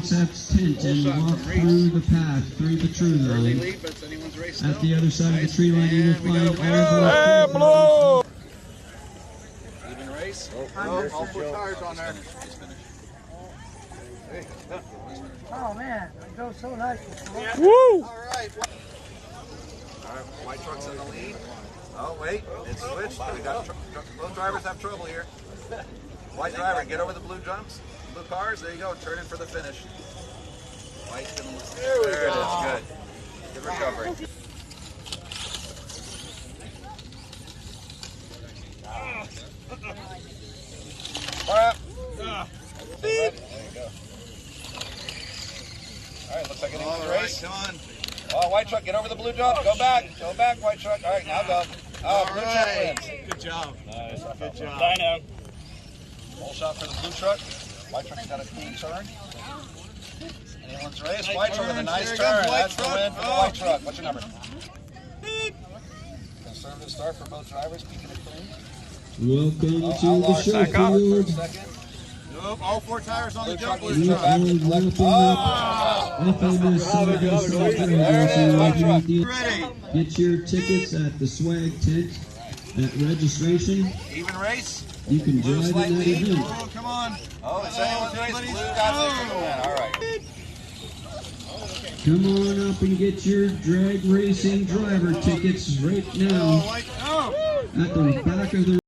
concepts tent and walk through the path, through the true line. At the other side of the tree line, you will find all of those. Even race? All 4 tires on there. Oh man, it goes so nice. Woo! All right, white truck's in the lead. Oh wait, it's switched. We got both drivers have trouble here. White driver, get over the blue jumps, blue cars. There you go. Turn in for the finish. White's gonna. There it is. Good. Good recovery. There you go. All right, looks like an English race. Come on. Oh, white truck, get over the blue jump. Go back, white truck. All right, now go. Oh, blue truck wins. Good job. Nice. Good job. I know. Full shot for the blue truck. White truck's got a clean turn. Anyone's race. White truck with a nice turn. That's the win for the white truck. What's your number? Conservative start for both drivers. Keeping it clean. Welcome to the show field. Nope, all 4 tires on the jump. We are wrapping up FMS RC. Get your tickets at the swag tent at registration. Even race. You can drive in that event. Oh, come on. Oh, it's anyone's race. Blue got the win. All right. Come on up and get your drag racing driver tickets right now at the back of the